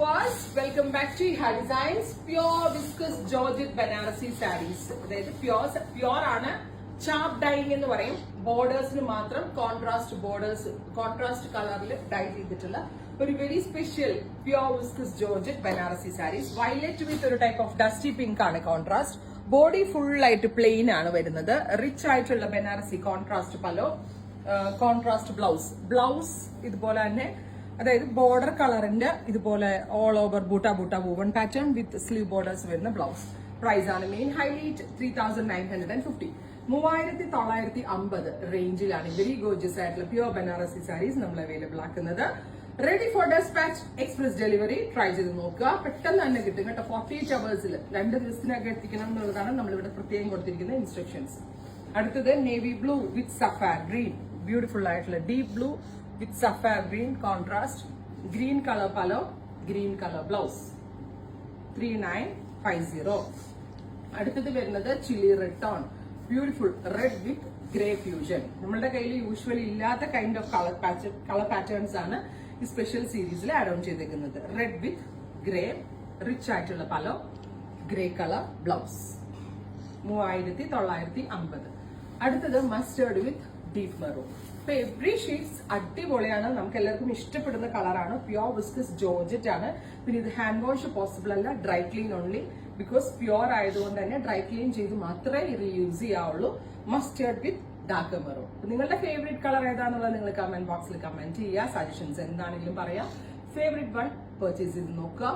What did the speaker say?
viewers, welcome back to Iha Designs. Pure viscous Georgette Banarasi sarees. അതായത് pure ആണ്, ചാപ്പ് dyeing എന്ന് പറയും. ബോർഡേഴ്സിന് മാത്രം കോൺട്രാസ്റ്റ് കളറിൽ ഡൈ ചെയ്തിട്ടുള്ള ഒരു very special pure viscose georgette Banarasi sarees. Violet with ഒരു ടൈപ്പ് ഓഫ് ഡസ്റ്റി പിങ്ക് ആണ് കോൺട്രാസ്റ്റ്. ബോഡി ഫുൾ ആയിട്ട് പ്ലെയിൻ ആണ് വരുന്നത്. റിച്ച് ആയിട്ടുള്ള Banarasi contrast pallu, contrast blouse ഇതുപോലെ തന്നെ, അതായത് ബോർഡർ കളറിന്റെ ഇതുപോലെ all over buta woven pattern with sleeve borders വരുന്ന ബ്ലൗസ്. പ്രൈസ് ആണ് മെയിൻ ഹൈലൈറ്റ് 3950. 3950 റേഞ്ചിലാണ് വെരി ഗോർജിയസ് ആയിട്ടുള്ള പ്യൂർ ബനാറസി സാരീസ് നമ്മൾ അവൈലബിൾ ആക്കുന്നത്. Ready for dispatch, express delivery. Try ചെയ്ത് നോക്കുക, പെട്ടെന്ന് തന്നെ കിട്ടും കേട്ടോ. 48 hours 2 ദിവസത്തിനകം എത്തിക്കണം എന്നുള്ളതാണ് നമ്മളിവിടെ പ്രത്യേകം കൊടുത്തിരിക്കുന്ന ഇൻസ്ട്രക്ഷൻസ്. അടുത്തത് നേവി ബ്ലൂ വിത്ത് സഫാർ ഗ്രീൻ, ബ്യൂട്ടിഫുൾ ആയിട്ടുള്ള ഡീപ് ബ്ലൂ വിത്ത് സഫാർ green contrast. Green colour pallu, green colour blouse. 3950. അടുത്തത് വരുന്നത് chilli red tone, beautiful red with grey fusion. നമ്മളുടെ കയ്യിൽ യൂഷ്വലി ഇല്ലാത്ത കൈൻഡ് ഓഫ് കളർ പാറ്റേൺസ് ആണ് ഈ സ്പെഷ്യൽ സീരീസിൽ ആഡ് ഓൺ ചെയ്തേക്കുന്നത്. റെഡ് വിത്ത് ഗ്രേ, റിച്ച് ആയിട്ടുള്ള പലോ, ഗ്രേ കളർ ബ്ലൗസ്. 3950. അടുത്തത് മസ്റ്റേർഡ് വിത്ത് ഡീപ് മെറൂൺ. ഇപ്പൊ എവറി ഷെയ്ഡ്സ് അടിപൊളിയാണ്, നമുക്ക് എല്ലാവർക്കും ഇഷ്ടപ്പെടുന്ന കളറാണ്. പ്യോർ വിസ്കസ് ജോർജറ്റ് ആണ്. പിന്നെ ഇത് ഹാൻഡ് വാഷ് പോസിബിൾ അല്ല, dry clean only. Because pure ആയതുകൊണ്ട് തന്നെ ഡ്രൈ ക്ലീൻ ചെയ്ത് മാത്രമേ ഇത് യൂസ് ചെയ്യാവുള്ളൂ. Mustard with dark maroon. നിങ്ങളുടെ ഫേവറേറ്റ് കളർ ഏതാണെന്നുള്ളത് നിങ്ങൾ കമന്റ് ബോക്സിൽ കമന്റ് ചെയ്യുക. സജഷൻസ് എന്താണെങ്കിലും പറയാം. ഫേവറേറ്റ് വൺ പർച്ചേസ് ചെയ്ത് നോക്കുക.